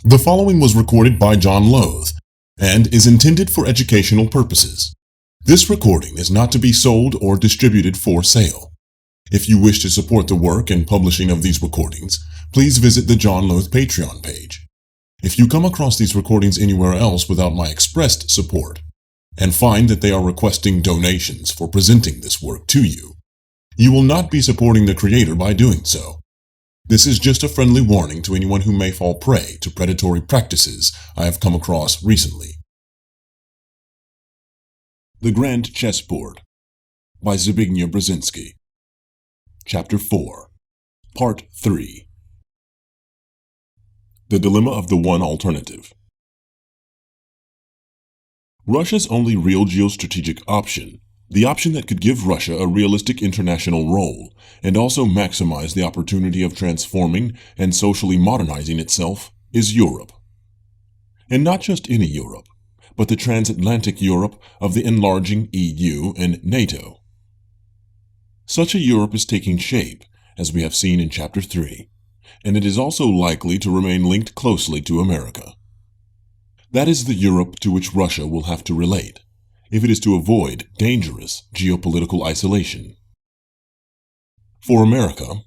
The following was recorded by John Lothe and is intended for educational purposes. This recording is not to be sold or distributed for sale. If you wish to support the work and publishing of these recordings, please visit the John Lothe Patreon page. If you come across these recordings anywhere else without my expressed support, and find that they are requesting donations for presenting this work to you, you will not be supporting the creator by doing so. This is just a friendly warning to anyone who may fall prey to predatory practices I have come across recently. The Grand Chessboard by Zbigniew Brzezinski. Chapter 4, Part 3. The Dilemma of the One Alternative. Russia's only real geostrategic option, the option that could give Russia a realistic international role and also maximize the opportunity of transforming and socially modernizing itself, is Europe. And not just any Europe, but the transatlantic Europe of the enlarging EU and NATO. Such a Europe is taking shape, as we have seen in Chapter 3, and it is also likely to remain linked closely to America. That is the Europe to which Russia will have to relate, if it is to avoid dangerous geopolitical isolation. For America,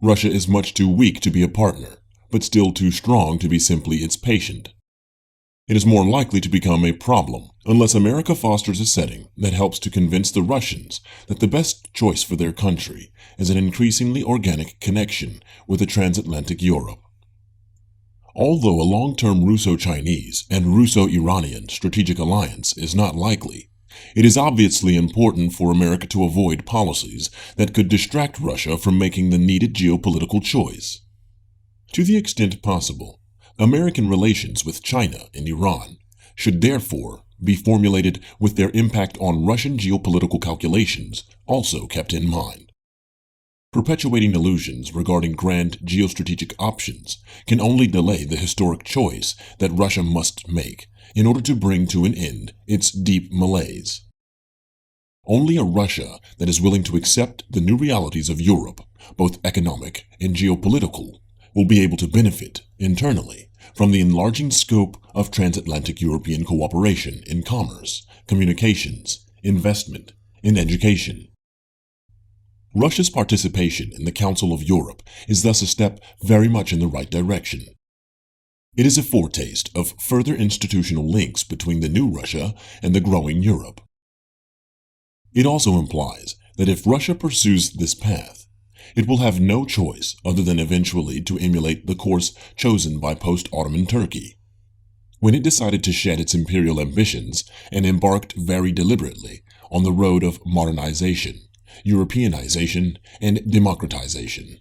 Russia is much too weak to be a partner, but still too strong to be simply its patient. It is more likely to become a problem unless America fosters a setting that helps to convince the Russians that the best choice for their country is an increasingly organic connection with a transatlantic Europe. Although a long-term Russo-Chinese and Russo-Iranian strategic alliance is not likely, it is obviously important for America to avoid policies that could distract Russia from making the needed geopolitical choice. To the extent possible, American relations with China and Iran should therefore be formulated with their impact on Russian geopolitical calculations also kept in mind. Perpetuating illusions regarding grand geostrategic options can only delay the historic choice that Russia must make in order to bring to an end its deep malaise. Only a Russia that is willing to accept the new realities of Europe, both economic and geopolitical, will be able to benefit, internally, from the enlarging scope of transatlantic European cooperation in commerce, communications, investment, and education. Russia's participation in the Council of Europe is thus a step very much in the right direction. It is a foretaste of further institutional links between the new Russia and the growing Europe. It also implies that if Russia pursues this path, it will have no choice other than eventually to emulate the course chosen by post-Ottoman Turkey, when it decided to shed its imperial ambitions and embarked very deliberately on the road of modernization, Europeanization, and democratization.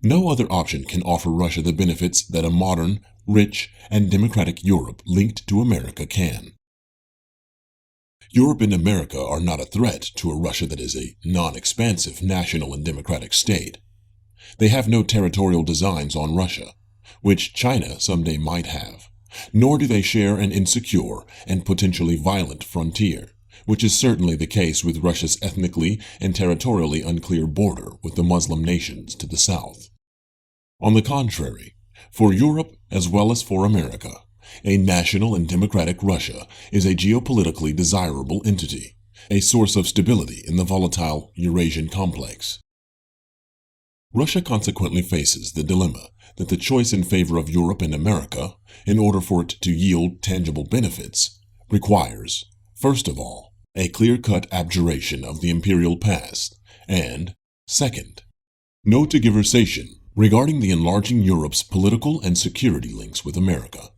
No other option can offer Russia the benefits that a modern, rich, and democratic Europe linked to America can. Europe and America are not a threat to a Russia that is a non-expansive national and democratic state. They have no territorial designs on Russia, which China someday might have, nor do they share an insecure and potentially violent frontier, which is certainly the case with Russia's ethnically and territorially unclear border with the Muslim nations to the south. On the contrary, for Europe as well as for America, a national and democratic Russia is a geopolitically desirable entity, a source of stability in the volatile Eurasian complex. Russia consequently faces the dilemma that the choice in favor of Europe and America, in order for it to yield tangible benefits, requires, first of all, a clear-cut abjuration of the imperial past, and, second, no tergiversation regarding the enlarging Europe's political and security links with America.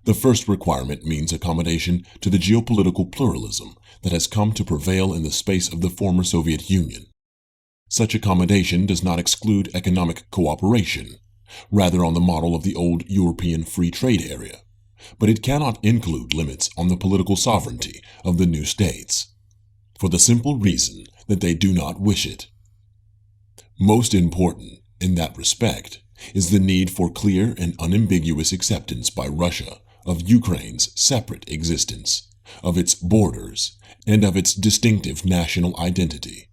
The first requirement means accommodation to the geopolitical pluralism that has come to prevail in the space of the former Soviet Union. Such accommodation does not exclude economic cooperation, rather on the model of the old European free trade area, but it cannot include limits on the political sovereignty of the new states, for the simple reason that they do not wish it. Most important, in that respect, is the need for clear and unambiguous acceptance by Russia of Ukraine's separate existence, of its borders, and of its distinctive national identity.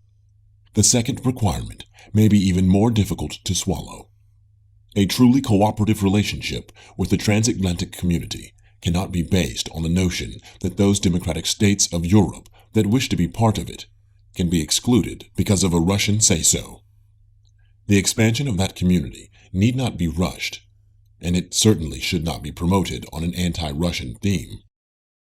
The second requirement may be even more difficult to swallow. A truly cooperative relationship with the transatlantic community cannot be based on the notion that those democratic states of Europe that wish to be part of it can be excluded because of a Russian say-so. The expansion of that community need not be rushed, and it certainly should not be promoted on an anti-Russian theme.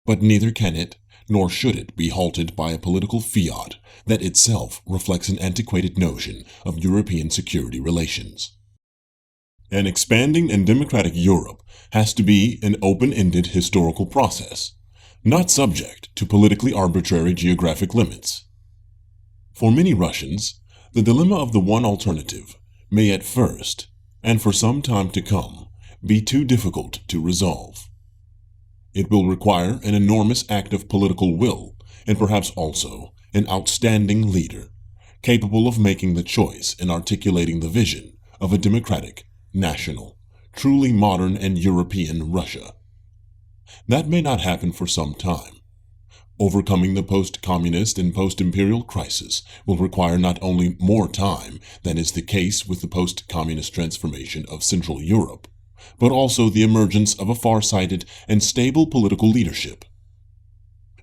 But neither can it, nor should it be halted by a political fiat that itself reflects an antiquated notion of European security relations. An expanding and democratic Europe has to be an open-ended historical process, not subject to politically arbitrary geographic limits. For many Russians, the dilemma of the one alternative may at first, and for some time to come, be too difficult to resolve. It will require an enormous act of political will, and perhaps also an outstanding leader, capable of making the choice and articulating the vision of a democratic, national, truly modern and European Russia. That may not happen for some time. Overcoming the post-communist and post-imperial crisis will require not only more time than is the case with the post-communist transformation of Central Europe, but also the emergence of a far-sighted and stable political leadership.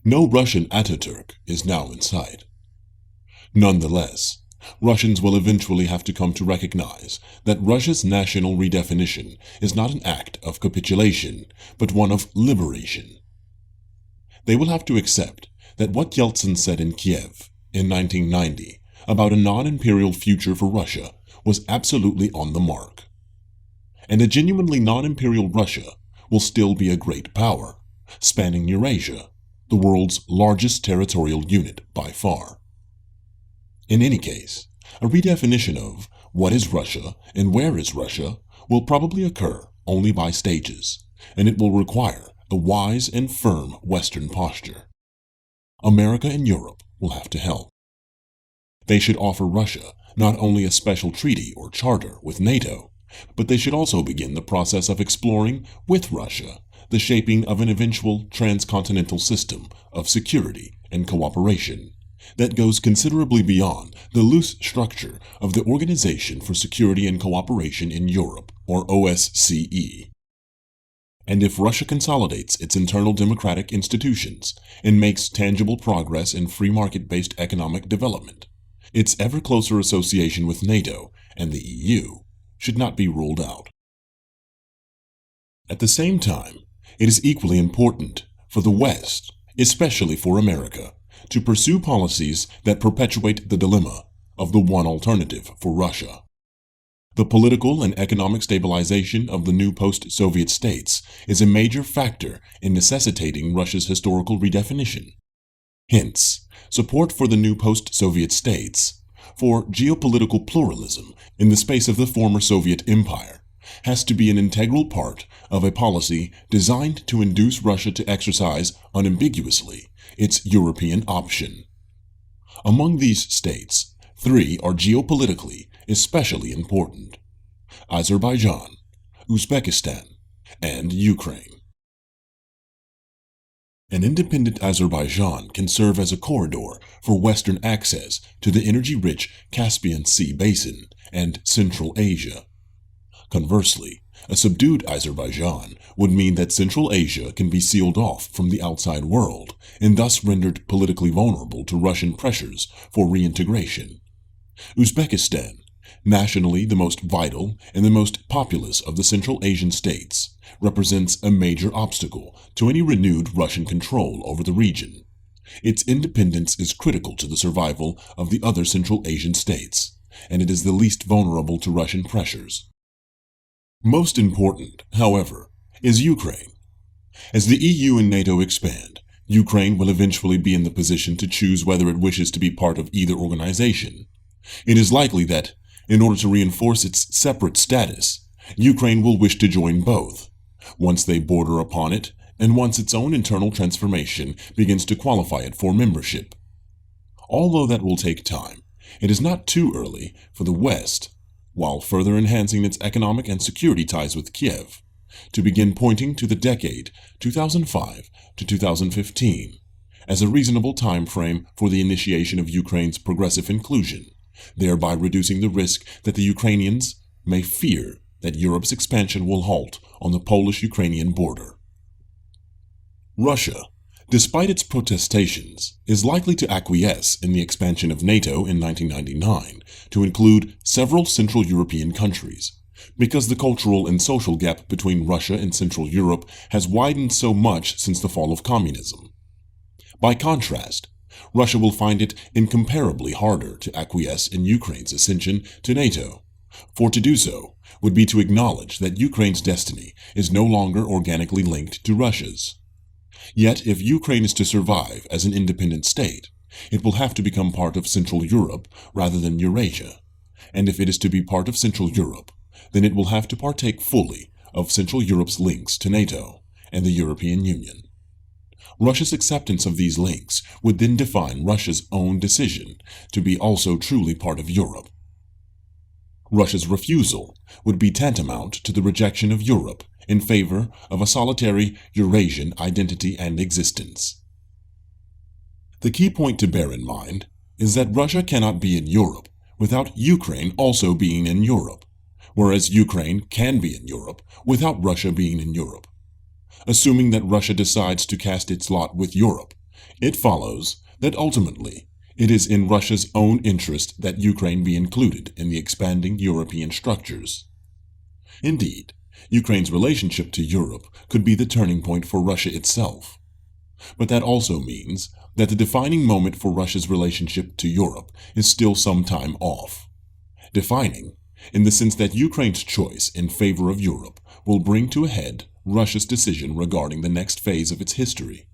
No Russian Ataturk is now in sight. Nonetheless, Russians will eventually have to come to recognize that Russia's national redefinition is not an act of capitulation, but one of liberation. They will have to accept that what Yeltsin said in Kiev in 1990 about a non-imperial future for Russia was absolutely on the mark. And a genuinely non-imperial Russia will still be a great power, spanning Eurasia, the world's largest territorial unit by far. In any case, a redefinition of what is Russia and where is Russia will probably occur only by stages, and it will require a wise and firm Western posture. America and Europe will have to help. They should offer Russia not only a special treaty or charter with NATO, but they should also begin the process of exploring with Russia the shaping of an eventual transcontinental system of security and cooperation that goes considerably beyond the loose structure of the Organization for Security and Cooperation in Europe, or OSCE. And if Russia consolidates its internal democratic institutions and makes tangible progress in free market-based economic development, its ever closer association with NATO and the EU should not be ruled out. At the same time, it is equally important for the West, especially for America, to pursue policies that perpetuate the dilemma of the one alternative for Russia. The political and economic stabilization of the new post-Soviet states is a major factor in necessitating Russia's historical redefinition. Hence, support for the new post-Soviet states, for geopolitical pluralism in the space of the former Soviet Empire, has to be an integral part of a policy designed to induce Russia to exercise unambiguously its European option. Among these states, 3 are geopolitically especially important: Azerbaijan, Uzbekistan, and Ukraine. An independent Azerbaijan can serve as a corridor for Western access to the energy-rich Caspian Sea basin and Central Asia. Conversely, a subdued Azerbaijan would mean that Central Asia can be sealed off from the outside world and thus rendered politically vulnerable to Russian pressures for reintegration. Uzbekistan, nationally the most vital and the most populous of the Central Asian states, represents a major obstacle to any renewed Russian control over the region. Its independence is critical to the survival of the other Central Asian states, and it is the least vulnerable to Russian pressures. Most important, however, is Ukraine. As the EU and NATO expand, Ukraine will eventually be in the position to choose whether it wishes to be part of either organization. It is likely that, in order to reinforce its separate status, Ukraine will wish to join both, once they border upon it and once its own internal transformation begins to qualify it for membership. Although that will take time, it is not too early for the West, while further enhancing its economic and security ties with Kiev, to begin pointing to the decade 2005 to 2015 as a reasonable time frame for the initiation of Ukraine's progressive inclusion, thereby reducing the risk that the Ukrainians may fear that Europe's expansion will halt on the Polish-Ukrainian border. Russia, despite its protestations, is likely to acquiesce in the expansion of NATO in 1999 to include several Central European countries, because the cultural and social gap between Russia and Central Europe has widened so much since the fall of communism. By contrast, Russia will find it incomparably harder to acquiesce in Ukraine's ascension to NATO, for to do so would be to acknowledge that Ukraine's destiny is no longer organically linked to Russia's. Yet, if Ukraine is to survive as an independent state, it will have to become part of Central Europe rather than Eurasia, and if it is to be part of Central Europe, then it will have to partake fully of Central Europe's links to NATO and the European Union. Russia's acceptance of these links would then define Russia's own decision to be also truly part of Europe. Russia's refusal would be tantamount to the rejection of Europe in favor of a solitary Eurasian identity and existence. The key point to bear in mind is that Russia cannot be in Europe without Ukraine also being in Europe, whereas Ukraine can be in Europe without Russia being in Europe. Assuming that Russia decides to cast its lot with Europe, it follows that ultimately it is in Russia's own interest that Ukraine be included in the expanding European structures. Indeed, Ukraine's relationship to Europe could be the turning point for Russia itself. But that also means that the defining moment for Russia's relationship to Europe is still some time off. Defining, in the sense that Ukraine's choice in favor of Europe will bring to a head Russia's decision regarding the next phase of its history,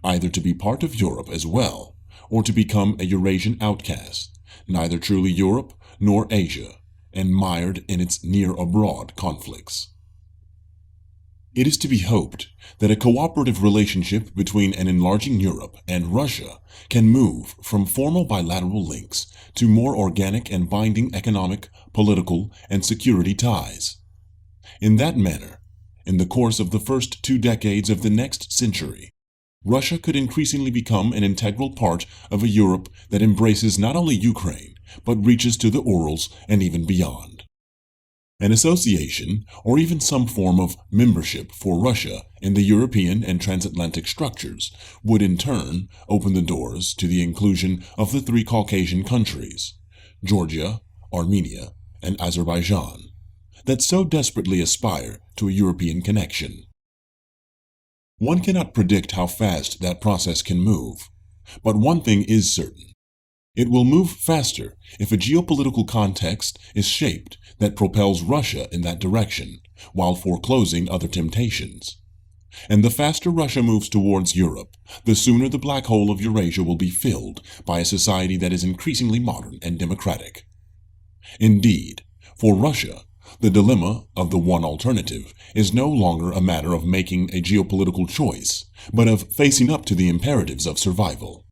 either to be part of Europe as well, or to become a Eurasian outcast, neither truly Europe nor Asia, and mired in its near-abroad conflicts. It is to be hoped that a cooperative relationship between an enlarging Europe and Russia can move from formal bilateral links to more organic and binding economic, political, and security ties. In that manner, in the course of the first 2 decades of the next century, Russia could increasingly become an integral part of a Europe that embraces not only Ukraine, but reaches to the Urals and even beyond. An association, or even some form of membership for Russia in the European and transatlantic structures, would in turn open the doors to the inclusion of the 3 Caucasian countries, Georgia, Armenia, and Azerbaijan, that so desperately aspire to a European connection. One cannot predict how fast that process can move, but one thing is certain. It will move faster if a geopolitical context is shaped that propels Russia in that direction, while foreclosing other temptations. And the faster Russia moves towards Europe, the sooner the black hole of Eurasia will be filled by a society that is increasingly modern and democratic. Indeed, for Russia, the dilemma of the one alternative is no longer a matter of making a geopolitical choice, but of facing up to the imperatives of survival.